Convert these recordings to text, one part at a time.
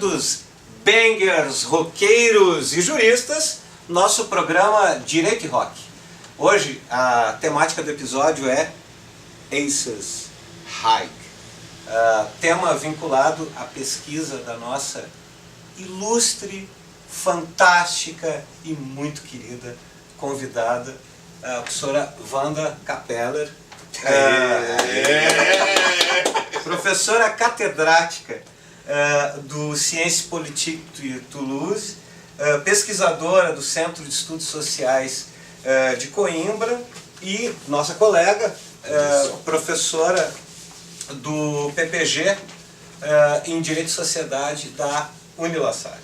bem-vindos, bangers, roqueiros e juristas, nosso programa Direito e Rock. Hoje a temática do episódio é Aces High, tema vinculado à pesquisa da nossa ilustre, fantástica e muito querida convidada, a professora Wanda Capeller, professora catedrática do Sciences Politiques de Toulouse, pesquisadora do Centro de Estudos Sociais de Coimbra e nossa colega, professora do PPG em Direito e Sociedade da Uni La Salle.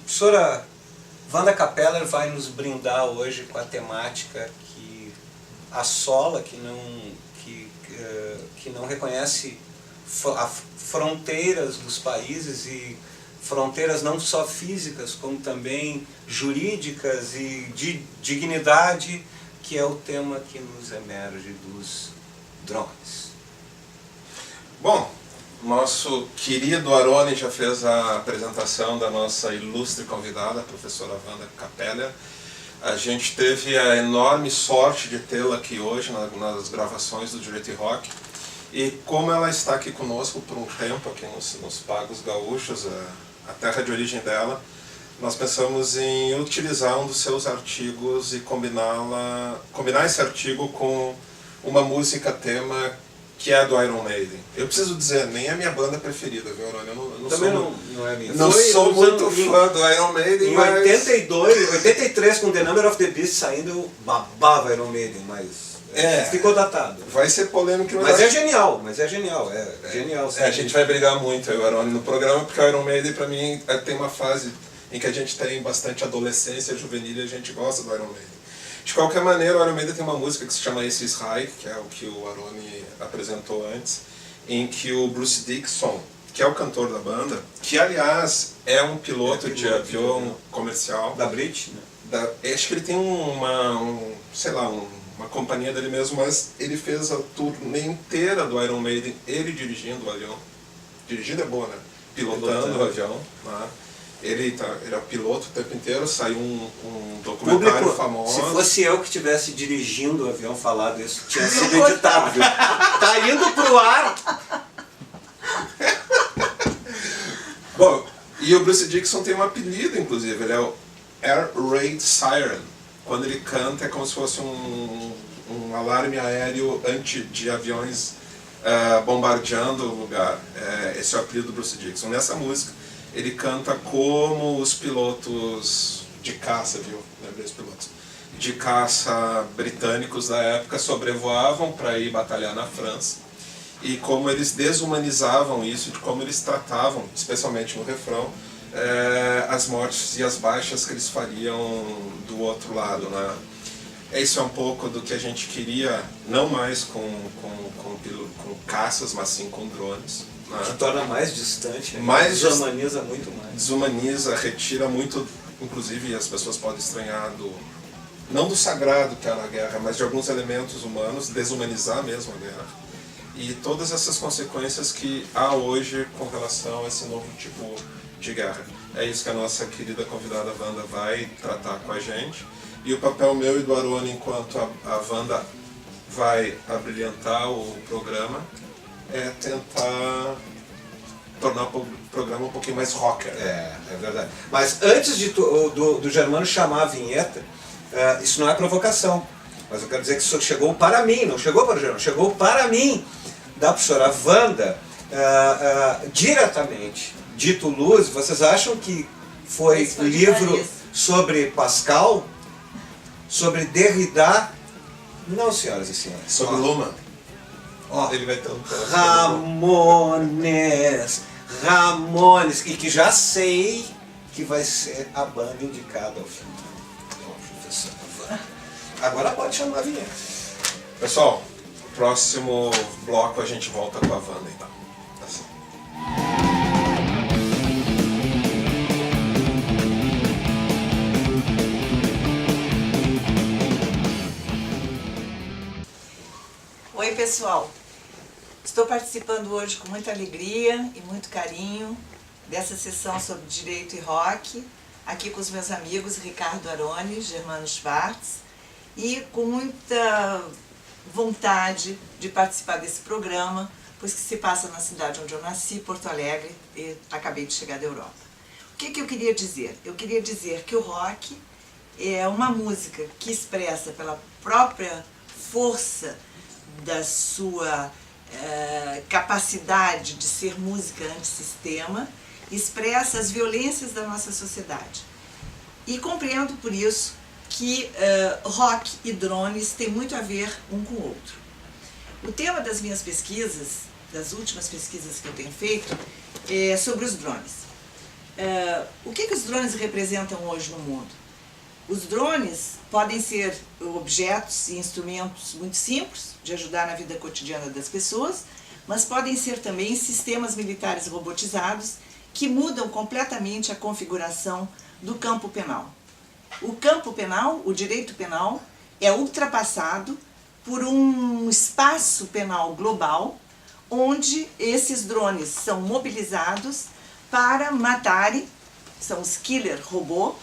Professora Wanda Capeller vai nos brindar hoje com a temática que assola, que não reconhece fronteiras dos países e fronteiras não só físicas, como também jurídicas e de dignidade, que é o tema que nos emerge dos drones. Bom, nosso querido Aroni já fez a apresentação da nossa ilustre convidada, a professora Wanda Capeller. A gente teve a enorme sorte de tê-la aqui hoje nas gravações do Direito e Rock. E como ela está aqui conosco por um tempo, aqui nos Pagos Gaúchos, a terra de origem dela, nós pensamos em utilizar um dos seus artigos e combinar esse artigo com uma música tema que é do Iron Maiden. Eu preciso dizer, nem é a minha banda preferida, viu, Aroni? Não é minha. Não sou muito fã do Iron Maiden, em mas... 83, com The Number of the Beast saindo, eu babava Iron Maiden, mas ficou datado. Vai ser polêmico. Mas é genial, genial. A gente vai brigar muito, eu e o Aroni, no programa, porque o Iron Maiden, pra mim, tem uma fase em que a gente tem bastante adolescência juvenil e a gente gosta do Iron Maiden. De qualquer maneira, o Iron Maiden tem uma música que se chama Aces High, que é o que o Aroni apresentou antes, em que o Bruce Dickinson, que é o cantor da banda, que aliás é um piloto de avião comercial da Brit, né? Acho que ele tem uma companhia dele mesmo, mas ele fez a turnê inteira do Iron Maiden, ele dirigindo o avião. Dirigindo é boa, né? Pilotando o avião. Né? Ele é o piloto o tempo inteiro, saiu um documentário Público, famoso. Se fosse eu que estivesse dirigindo o avião falado isso, tinha sido editado, viu? Tá indo pro ar! Bom, e o Bruce Dickinson tem um apelido, inclusive, ele é o Air Raid Siren. Quando ele canta é como se fosse um alarme aéreo de aviões bombardeando o lugar. Esse é o apelido do Bruce Dickinson. Nessa música, ele canta como os pilotos de caça, viu? Lembrei os pilotos. De caça britânicos da época sobrevoavam para ir batalhar na França. E como eles desumanizavam isso, de como eles tratavam, especialmente no refrão, as mortes e as baixas que eles fariam do outro lado, né? Isso é um pouco do que a gente queria, não mais com caças, mas sim com drones. Que torna mais distante, desumaniza muito mais. Desumaniza, retira muito, inclusive as pessoas podem estranhar não do sagrado que é na guerra, mas de alguns elementos humanos, desumanizar mesmo a guerra. E todas essas consequências que há hoje com relação a esse novo tipo de guerra. É isso que a nossa querida convidada Wanda vai tratar com a gente. E o papel meu e do Aroni, enquanto a Wanda vai abrilhantar o programa, é tentar tornar o programa um pouquinho mais rocker. É verdade. Mas antes do Germano chamar a vinheta, isso não é provocação. Mas eu quero dizer que isso chegou para mim, não chegou para o Germano, chegou para mim, da professora Wanda, diretamente de Toulouse. Vocês acham que foi um livro sobre Pascal? Sobre Derrida? Não, senhoras e senhores. Sobre Luhmann. Ele vai ter um Ramones, e que já sei que vai ser a banda indicada ao filme. Agora pode chamar a vinheta. Pessoal, próximo bloco a gente volta com a Wanda, então. Assim. Oi, pessoal. Estou participando hoje com muita alegria e muito carinho dessa sessão sobre direito e rock, aqui com os meus amigos Ricardo Aroni, Germano Schwartz, e com muita vontade de participar desse programa, pois que se passa na cidade onde eu nasci, Porto Alegre, e acabei de chegar da Europa. O que eu queria dizer? Eu queria dizer que o rock é uma música que expressa pela própria força da sua capacidade de ser música antissistema, expressa as violências da nossa sociedade. E compreendo por isso que rock e drones têm muito a ver um com o outro. O tema das minhas pesquisas, das últimas pesquisas que eu tenho feito, é sobre os drones. O que os drones representam hoje no mundo? Os drones podem ser objetos e instrumentos muito simples de ajudar na vida cotidiana das pessoas, mas podem ser também sistemas militares robotizados que mudam completamente a configuração do campo penal. O campo penal, o direito penal, é ultrapassado por um espaço penal global, onde esses drones são mobilizados para matarem, são os killer robô,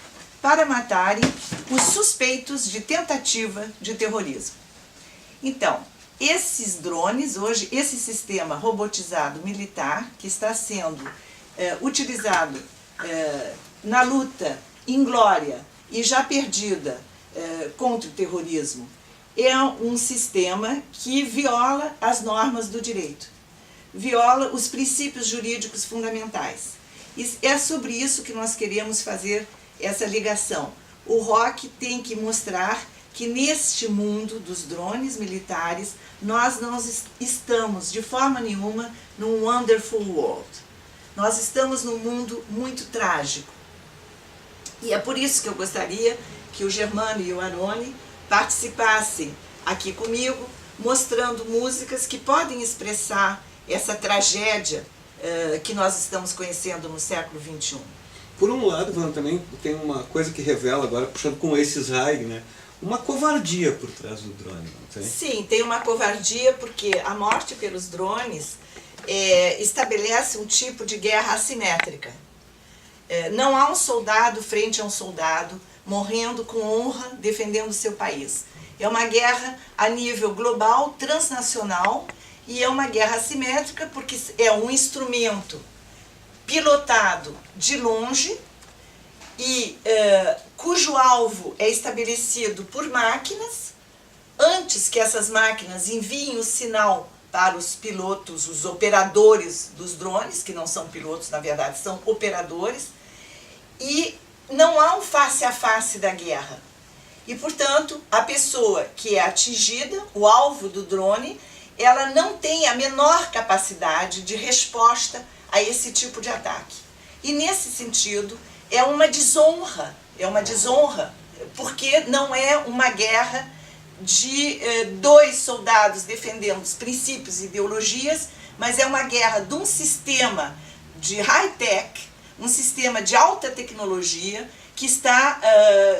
para matarem os suspeitos de tentativa de terrorismo. Então, esses drones, hoje, esse sistema robotizado militar, que está sendo utilizado na luta inglória e já perdida contra o terrorismo, é um sistema que viola as normas do direito, viola os princípios jurídicos fundamentais. E é sobre isso que nós queremos fazer essa ligação. O rock tem que mostrar que neste mundo dos drones militares, nós não estamos de forma nenhuma num wonderful world. Nós estamos num mundo muito trágico. E é por isso que eu gostaria que o Germano e o Aroni participassem aqui comigo, mostrando músicas que podem expressar essa tragédia que nós estamos conhecendo no século XXI. Por um lado, Van, também tem uma coisa que revela agora, puxando com esses Haig, né? Uma covardia por trás do drone, não tem? Sim, tem uma covardia porque a morte pelos drones estabelece um tipo de guerra assimétrica. Não há um soldado frente a um soldado morrendo com honra, defendendo seu país. É uma guerra a nível global, transnacional, e é uma guerra assimétrica porque é um instrumento pilotado de longe e cujo alvo é estabelecido por máquinas, antes que essas máquinas enviem o sinal para os pilotos, os operadores dos drones, que não são pilotos, na verdade, são operadores, e não há um face a face da guerra. E, portanto, a pessoa que é atingida, o alvo do drone, ela não tem a menor capacidade de resposta a esse tipo de ataque. E, nesse sentido, é uma desonra, porque não é uma guerra de dois soldados defendendo os princípios e ideologias, mas é uma guerra de um sistema de high-tech, um sistema de alta tecnologia que está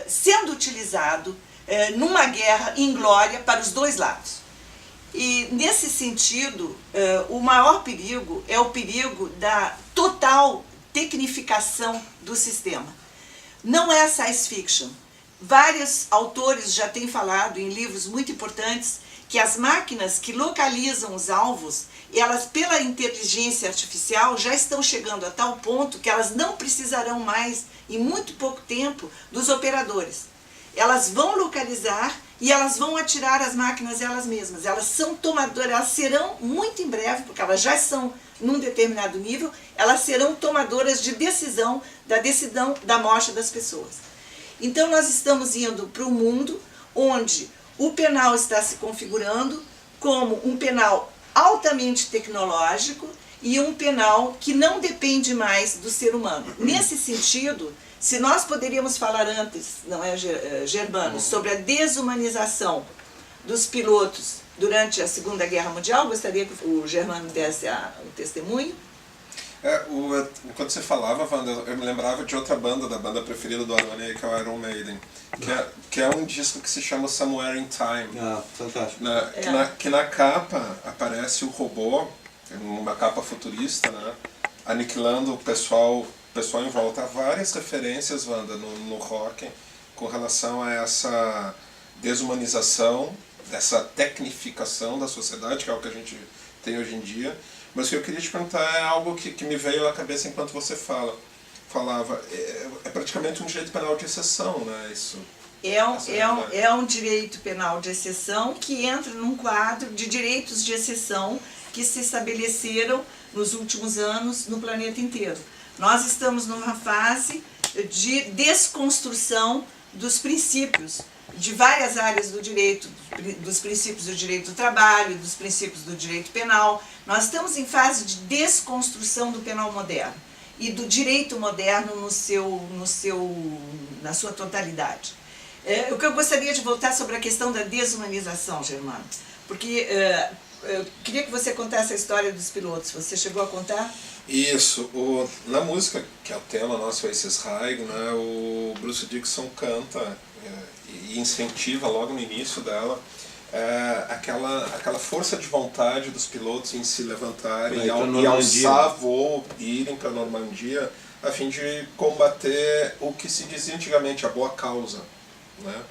sendo utilizado numa guerra inglória para os dois lados. E, nesse sentido, o maior perigo é o perigo da total tecnificação do sistema. Não é science fiction. Vários autores já têm falado em livros muito importantes que as máquinas que localizam os alvos, elas, pela inteligência artificial, já estão chegando a tal ponto que elas não precisarão mais, em muito pouco tempo, dos operadores. Elas vão localizar e elas vão atirar as máquinas elas mesmas. Elas são tomadoras, elas serão muito em breve, porque elas já são num determinado nível, elas serão tomadoras de decisão da morte das pessoas. Então nós estamos indo para um mundo onde o penal está se configurando como um penal altamente tecnológico e um penal que não depende mais do ser humano. Nesse sentido, se nós poderíamos falar antes, não é, Germano, sobre a desumanização dos pilotos durante a Segunda Guerra Mundial, gostaria que o Germano desse o testemunho. Quando você falava, Wanda, eu me lembrava de outra banda, da banda preferida do Aroni, que é o Iron Maiden, que é um disco que se chama Somewhere in Time. Ah, fantástico. Que na capa aparece o robô, numa capa futurista, né, aniquilando o pessoal em volta. Há várias referências, Wanda, no rock com relação a essa desumanização, essa tecnificação da sociedade, que é o que a gente tem hoje em dia. Mas o que eu queria te perguntar é algo que me veio à cabeça enquanto você falava. É praticamente um direito penal de exceção, né? Isso. É um direito penal de exceção que entra num quadro de direitos de exceção que se estabeleceram nos últimos anos no planeta inteiro. Nós estamos numa fase de desconstrução dos princípios de várias áreas do direito, dos princípios do direito do trabalho, dos princípios do direito penal. Nós estamos em fase de desconstrução do penal moderno e do direito moderno na sua totalidade. O que eu gostaria de voltar sobre a questão da desumanização, Germano, porque eu queria que você contasse a história dos pilotos. Você chegou a contar? Isso. Na música, que é o tema nosso, Aces High, né, o Bruce Dickinson canta e incentiva logo no início dela aquela força de vontade dos pilotos em se levantarem e alçar voo e irem para a Normandia a fim de combater o que se dizia antigamente, a boa causa. Né?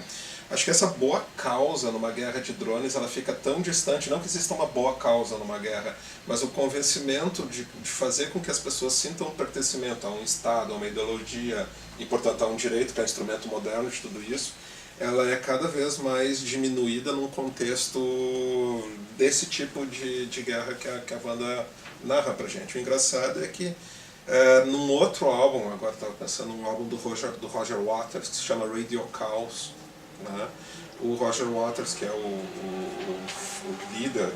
Acho que essa boa causa numa guerra de drones ela fica tão distante, não que exista uma boa causa numa guerra, mas o convencimento de fazer com que as pessoas sintam pertencimento a um Estado, a uma ideologia e, portanto, a um direito, que é um instrumento moderno de tudo isso, ela é cada vez mais diminuída num contexto desse tipo de guerra que a Wanda narra pra gente. O engraçado é que num outro álbum, agora estava pensando num álbum do Roger Waters, que se chama Radio Chaos, né? O Roger Waters, que é o líder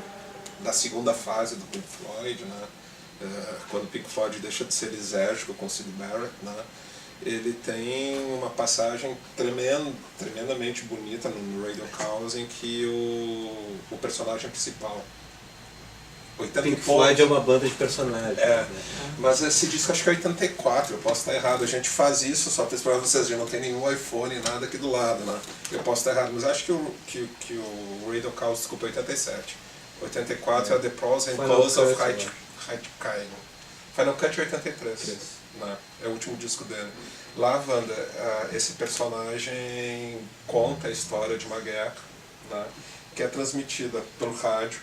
da segunda fase do Pink Floyd, né? Quando o Pink Floyd deixa de ser lisérgico com Syd Barrett, né? Ele tem uma passagem tremendamente bonita no Radio Chaos em que o personagem principal, Pink Floyd é uma banda de personagens. Mas esse disco acho que é 84, eu posso estar errado. A gente faz isso, só para explicar para vocês, já não tem nenhum iPhone, nada aqui do lado, né? Eu posso estar errado, mas acho que o Radio Chaos, desculpa, é 87. 84 é The Pros and Cons of Hitchhiking. Final Cut é 83, né? É o último disco dele. Lá, Wanda, esse personagem conta a história de uma guerra, né? Que é transmitida pelo rádio.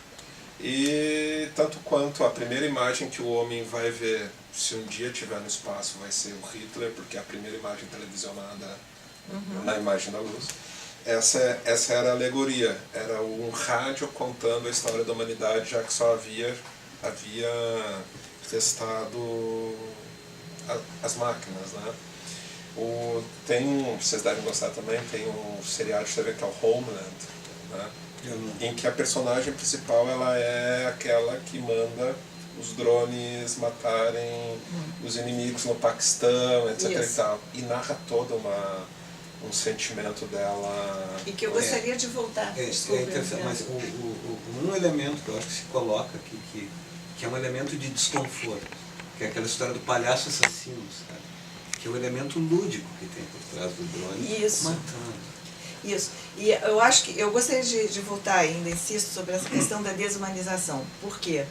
E tanto quanto a primeira imagem que o homem vai ver, se um dia estiver no espaço, vai ser o Hitler, porque é a primeira imagem televisionada na imagem da luz. Essa era a alegoria, era um rádio contando a história da humanidade, já que só havia testado as máquinas, né? Vocês devem gostar também, tem um seriado de TV que é o Homeland, né? Em que a personagem principal ela é aquela que manda os drones matarem os inimigos no Paquistão, etc. E tal. E narra todo um sentimento dela. E que eu gostaria de voltar. É interessante, mas um elemento que eu acho que se coloca aqui, que é um elemento de desconforto, que é aquela história do palhaço assassino, sabe? Que é o elemento lúdico que tem por trás do drone matando. Isso. E eu gostaria de voltar ainda, insisto, sobre essa questão da desumanização. Por quê?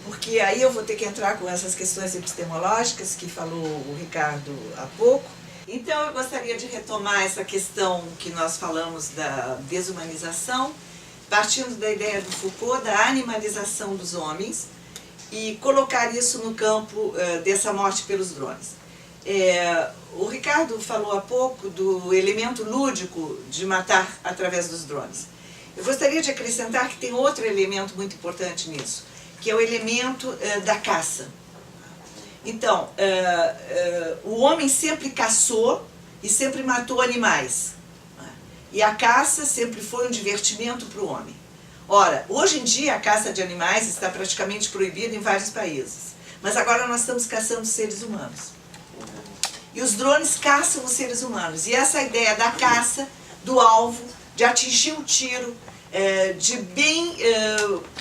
Porque aí eu vou ter que entrar com essas questões epistemológicas que falou o Ricardo há pouco. Então eu gostaria de retomar essa questão que nós falamos da desumanização, partindo da ideia do Foucault, da animalização dos homens, e colocar isso no campo dessa morte pelos drones. O Ricardo falou há pouco do elemento lúdico de matar através dos drones. Eu gostaria de acrescentar que tem outro elemento muito importante nisso, que é o elemento da caça. Então, o homem sempre caçou e sempre matou animais. E a caça sempre foi um divertimento para o homem. Ora, hoje em dia a caça de animais está praticamente proibida em vários países. Mas agora nós estamos caçando seres humanos. E os drones caçam os seres humanos. E essa ideia da caça, do alvo, de atingir o tiro, de bem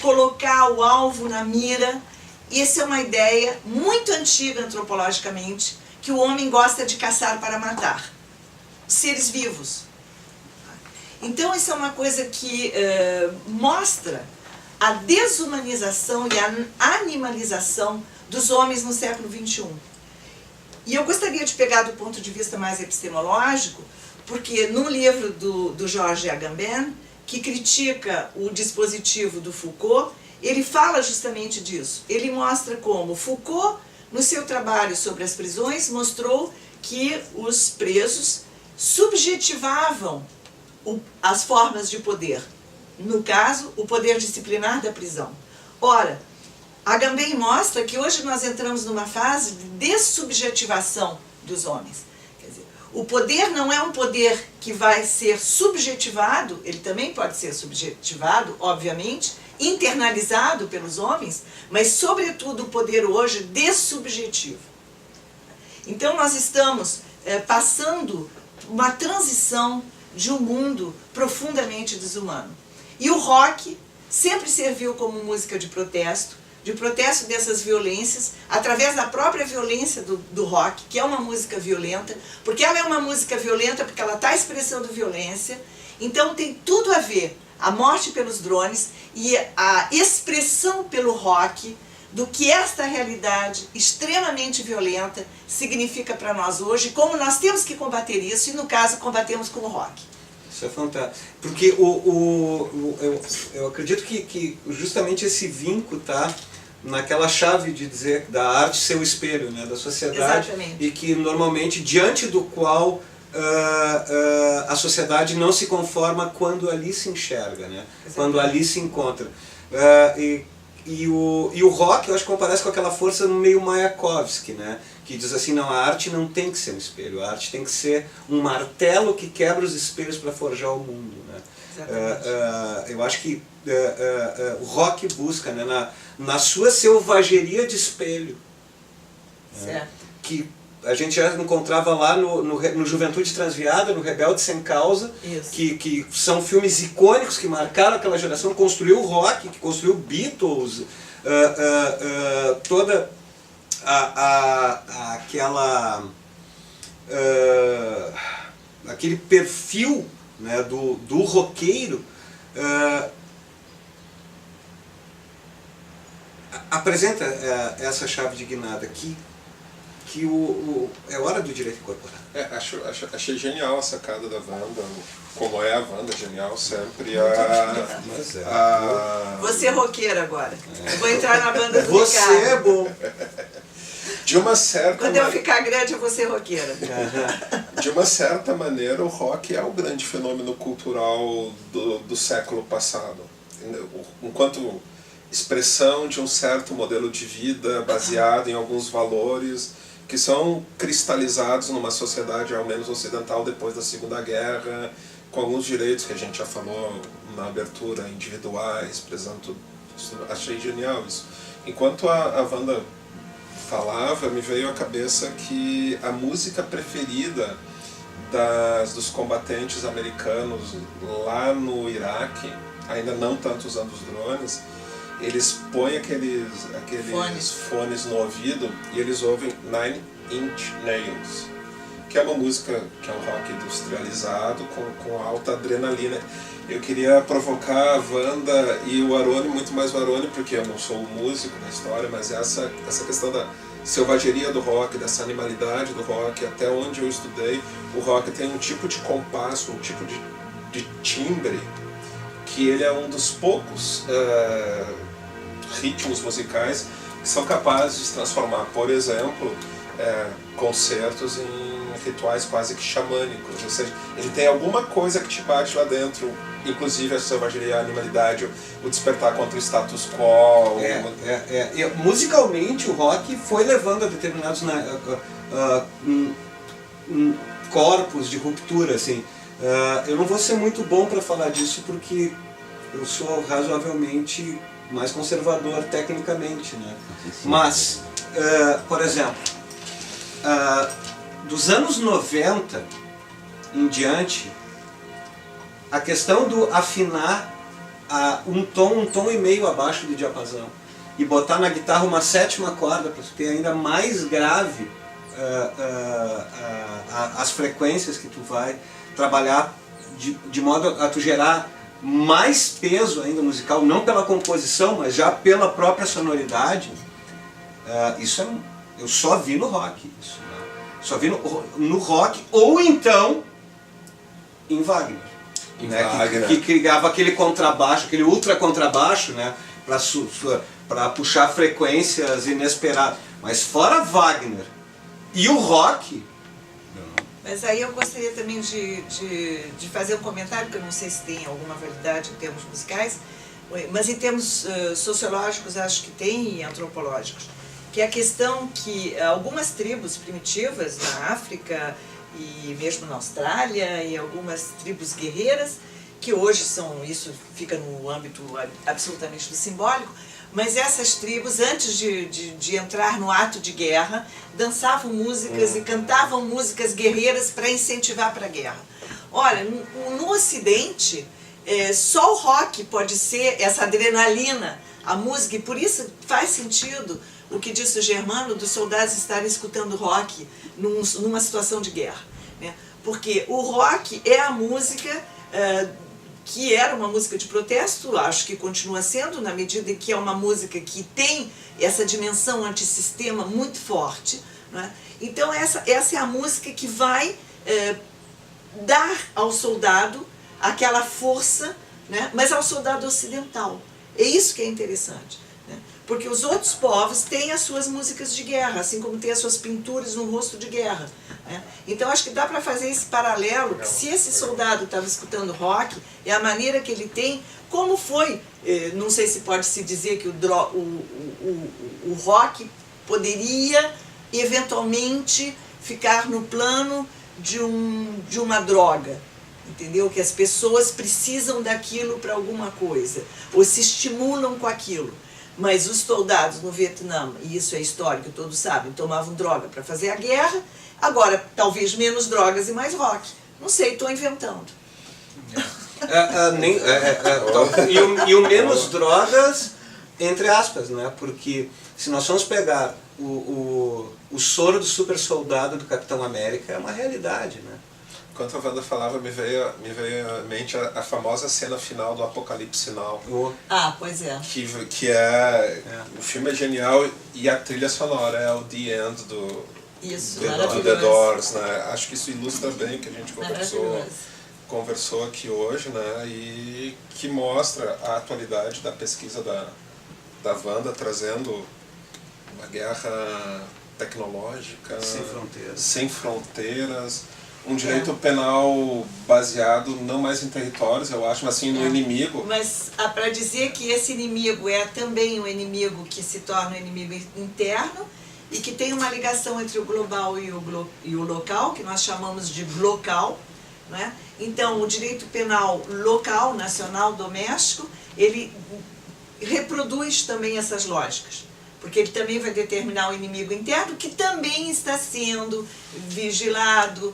colocar o alvo na mira, isso é uma ideia muito antiga antropologicamente, que o homem gosta de caçar para matar seres vivos. Então isso é uma coisa que mostra a desumanização e a animalização dos homens no século XXI. E eu gostaria de pegar do ponto de vista mais epistemológico, porque no livro do Georges Agamben, que critica o dispositivo do Foucault, ele fala justamente disso. Ele mostra como Foucault, no seu trabalho sobre as prisões, mostrou que os presos subjetivavam as formas de poder. No caso, o poder disciplinar da prisão. Ora, Agamben mostra que hoje nós entramos numa fase de dessubjetivação dos homens. Quer dizer, o poder não é um poder que vai ser subjetivado, ele também pode ser subjetivado, obviamente, internalizado pelos homens, mas sobretudo o poder hoje dessubjetivo. Então nós estamos passando uma transição de um mundo profundamente desumano. E o rock sempre serviu como música de protesto dessas violências, através da própria violência do rock, que é uma música violenta, porque ela é uma música violenta porque ela está expressando violência, então tem tudo a ver a morte pelos drones e a expressão pelo rock do que esta realidade extremamente violenta significa para nós hoje, como nós temos que combater isso, e no caso combatemos com o rock. Isso é fantástico. Porque eu acredito que justamente esse vínculo está naquela chave de dizer da arte ser o espelho, né, da sociedade. Exatamente. E que normalmente diante do qual a sociedade não se conforma quando ali se enxerga, né, quando ali se encontra. E o rock, eu acho que comparece com aquela força no meio Mayakovsky, né? Que diz assim, não, a arte não tem que ser um espelho, a arte tem que ser um martelo que quebra os espelhos para forjar o mundo, né? Eu acho que o rock busca, né, na sua selvageria de espelho, né, que a gente já encontrava lá no Juventude Transviada, no Rebelde Sem Causa, que são filmes icônicos que marcaram aquela geração, construiu o rock, que construiu Beatles, toda aquele perfil, né, do roqueiro, apresenta essa chave de guinada aqui, que é hora do direito incorporado. Achei genial a sacada da Wanda, como é a Wanda, genial sempre. Você é roqueira agora. Eu vou entrar na banda do Você Ricardo. é bom. De uma certa Quando eu ficar grande, eu vou ser roqueira. De uma certa maneira, o rock é o grande fenômeno cultural do século passado. Enquanto expressão de um certo modelo de vida baseado em alguns valores que são cristalizados numa sociedade ao menos ocidental depois da Segunda Guerra, com alguns direitos que a gente já falou na abertura, individuais, prezando tudo. Achei genial isso. Enquanto a Wanda falava, me veio à cabeça que a música preferida dos combatentes americanos lá no Iraque, ainda não tanto usando os drones, eles põem aqueles fones no ouvido e eles ouvem Nine Inch Nails, que é uma música que é um rock industrializado com alta adrenalina. Eu queria provocar a Wanda e o Arone, muito mais o Arone, porque eu não sou o músico da história, mas essa questão da selvageria do rock, dessa animalidade do rock, até onde eu estudei, o rock tem um tipo de compasso, um tipo de timbre, que ele é um dos poucos ritmos musicais que são capazes de transformar, por exemplo, concertos em rituais quase que xamânicos. Ou seja, ele tem alguma coisa que te bate lá dentro, inclusive a selvageria, a animalidade, o despertar contra o status quo. Musicalmente, o rock foi levando a determinados corpos de ruptura, assim. Eu não vou ser muito bom para falar disso porque eu sou razoavelmente mais conservador tecnicamente, né? Mas, por exemplo, dos anos 90 em diante, a questão do afinar um tom e meio abaixo do diapasão e botar na guitarra uma sétima corda para ter ainda mais grave as frequências que tu vai trabalhar de modo a tu gerar mais peso ainda musical, não pela composição, mas já pela própria sonoridade, eu só vi no rock. Isso, né? Só vi no rock, ou então em Wagner. Né? Que criava aquele contrabaixo, aquele ultra contrabaixo, né? Para puxar frequências inesperadas. Mas fora Wagner e o rock... Mas aí eu gostaria também de fazer um comentário, que eu não sei se tem alguma validade em termos musicais, mas em termos sociológicos acho que tem, e antropológicos, que é a questão que algumas tribos primitivas na África e mesmo na Austrália, e algumas tribos guerreiras, que hoje isso fica no âmbito absolutamente do simbólico, mas essas tribos, antes de entrar no ato de guerra, dançavam músicas e cantavam músicas guerreiras para incentivar para a guerra. Olha, no Ocidente, só o rock pode ser essa adrenalina, a música, e por isso faz sentido o que disse o Germano, dos soldados estarem escutando rock numa situação de guerra. Né? Porque o rock é a música... que era uma música de protesto, acho que continua sendo, na medida em que é uma música que tem essa dimensão antissistema muito forte. Né? Então essa é a música que vai dar ao soldado aquela força, né? Mas ao soldado ocidental. É isso que é interessante. Né? Porque os outros povos têm as suas músicas de guerra, assim como têm as suas pinturas no rosto de guerra. Né? Então acho que dá para fazer esse paralelo, que se esse soldado estava escutando rock, é a maneira que ele tem, como foi, não sei se pode se dizer que o rock poderia eventualmente ficar no plano de uma droga, entendeu? Que as pessoas precisam daquilo para alguma coisa, ou se estimulam com aquilo. Mas os soldados no Vietnã, e isso é histórico, todos sabem, tomavam droga para fazer a guerra. Agora, talvez menos drogas e mais rock. Não sei, estou inventando. E o menos drogas, entre aspas, né? Porque se nós vamos pegar o soro do super soldado do Capitão América, é uma realidade, né? Enquanto a Wanda falava, me veio à mente a famosa cena final do Apocalipse Now. Ah, pois é. Que o filme é genial e a trilha sonora é o The End do The Doors, né? Acho que isso ilustra bem o que a gente conversou aqui hoje, né? E que mostra a atualidade da pesquisa da Wanda, trazendo uma guerra tecnológica sem fronteiras, um direito penal baseado não mais em territórios, eu acho, mas sim no inimigo. Mas para dizer que esse inimigo é também um inimigo que se torna um inimigo interno e que tem uma ligação entre o global e o local, que nós chamamos de glocal. Né? Então, o direito penal local, nacional, doméstico, ele reproduz também essas lógicas. Porque ele também vai determinar o inimigo interno, que também está sendo vigilado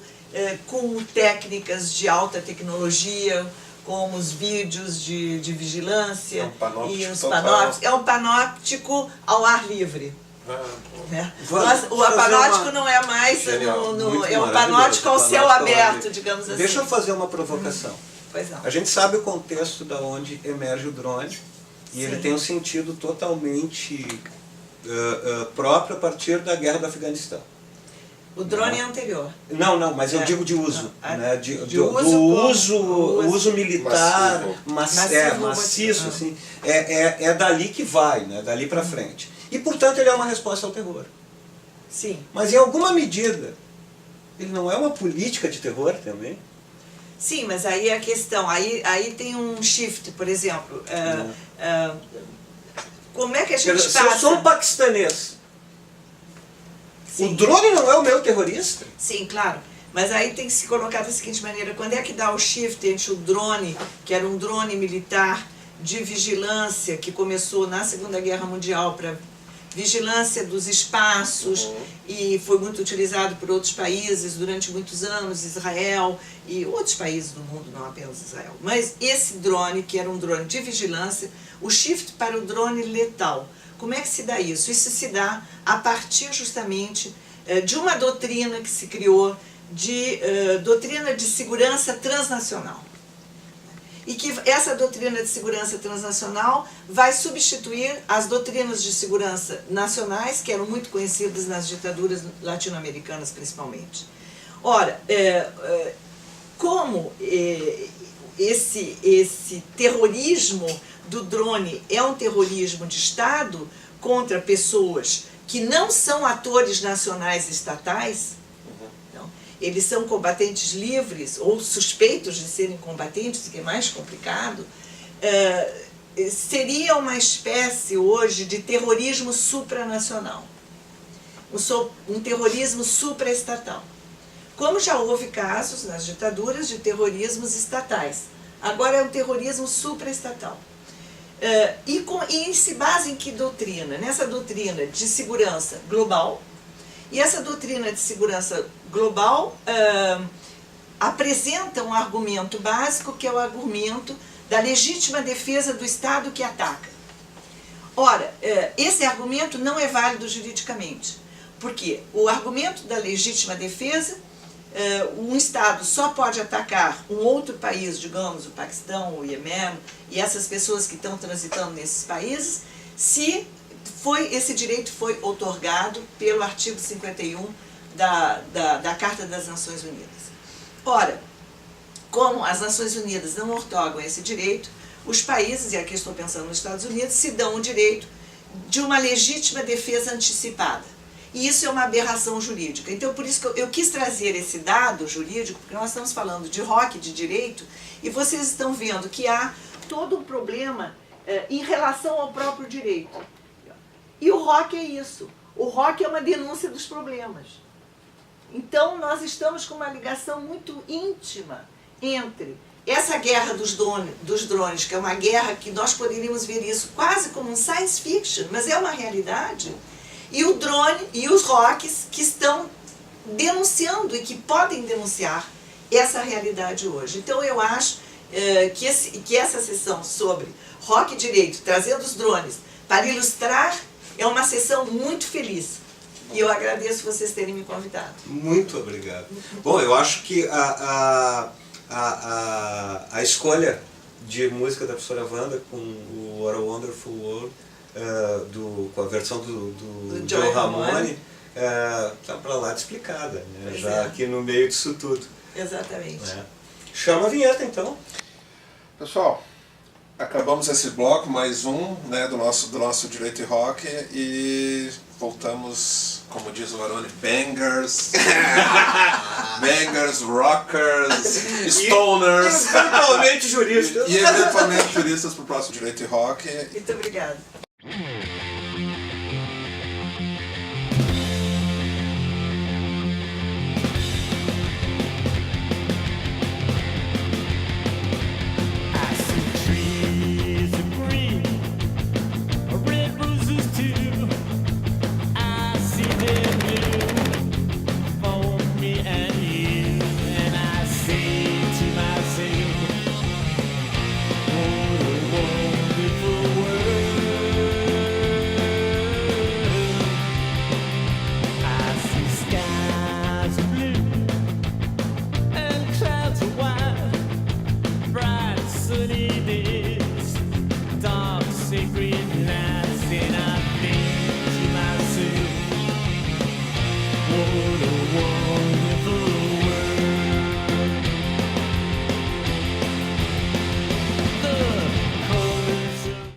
com técnicas de alta tecnologia, como os vídeos de vigilância e os panópticos. É um panóptico ao ar livre. Né? O panóptico não é mais é um panóptico ao céu aberto, digamos assim. Deixa eu fazer uma provocação. Pois não. A gente sabe o contexto da onde emerge o drone, e ele tem um sentido totalmente próprio a partir da guerra do Afeganistão. O drone é anterior. Não, mas eu digo de uso. Né? O uso militar maciço. Assim, é dali que vai, né? Dali para frente. E, portanto, ele é uma resposta ao terror. Sim. Mas, em alguma medida, ele não é uma política de terror também? Sim, mas aí é a questão. Aí tem um shift, por exemplo. Como é que a gente passa... Se eu sou um paquistanês, o drone não é o meu terrorista? Sim, claro. Mas aí tem que se colocar da seguinte maneira: quando é que dá o shift entre o drone, que era um drone militar de vigilância, que começou na Segunda Guerra Mundial para vigilância dos espaços e foi muito utilizado por outros países durante muitos anos, Israel e outros países do mundo, não apenas Israel. Mas esse drone, que era um drone de vigilância, o shift para o drone letal. Como é que se dá isso? Isso se dá a partir justamente de uma doutrina que se criou, doutrina de segurança transnacional. e que essa doutrina de segurança transnacional vai substituir as doutrinas de segurança nacionais, que eram muito conhecidas nas ditaduras latino-americanas principalmente. Ora, como esse terrorismo do drone é um terrorismo de Estado contra pessoas que não são atores nacionais e estatais, não, eles são combatentes livres ou suspeitos de serem combatentes, que é mais complicado, seria uma espécie hoje de terrorismo supranacional, um terrorismo supraestatal. Como já houve casos nas ditaduras de terrorismos estatais, agora é um terrorismo supraestatal. E se basa em que doutrina? Nessa doutrina de segurança global, e essa doutrina de segurança global apresenta um argumento básico, que é o argumento da legítima defesa do Estado que ataca. Ora, esse argumento não é válido juridicamente, porque o argumento da legítima defesa, um Estado só pode atacar um outro país, digamos, o Paquistão, o Iêmen, e essas pessoas que estão transitando nesses países, se esse direito foi outorgado pelo artigo 51 da Carta das Nações Unidas. Ora, como as Nações Unidas não outorgam esse direito, os países, e aqui estou pensando nos Estados Unidos, se dão o direito de uma legítima defesa antecipada. E isso é uma aberração jurídica. Então, por isso que eu quis trazer esse dado jurídico, porque nós estamos falando de rock, de direito, e vocês estão vendo que há todo um problema em relação ao próprio direito. E o rock é isso. O rock é uma denúncia dos problemas. Então, nós estamos com uma ligação muito íntima entre essa guerra dos drones, que é uma guerra que nós poderíamos ver isso quase como um science fiction, mas é uma realidade, e o drone e os rocks que estão denunciando e que podem denunciar essa realidade hoje. Então eu acho que essa sessão sobre rock e direito, trazendo os drones para ilustrar, é uma sessão muito feliz. E eu agradeço vocês terem me convidado. Muito obrigado. Bom, eu acho que a escolha de música da professora Wanda com o What a Wonderful World, com a versão do Joe Ramone, está para lá de explicada, né? Já aqui no meio disso tudo. Exatamente. Chama a vinheta então. Pessoal, acabamos esse bloco, mais um, né, do nosso Direito e Rock, e voltamos, como diz o Varone, bangers, bangers, rockers, stoners, E eventualmente juristas. e eventualmente juristas para o próximo Direito e Rock. Muito obrigada.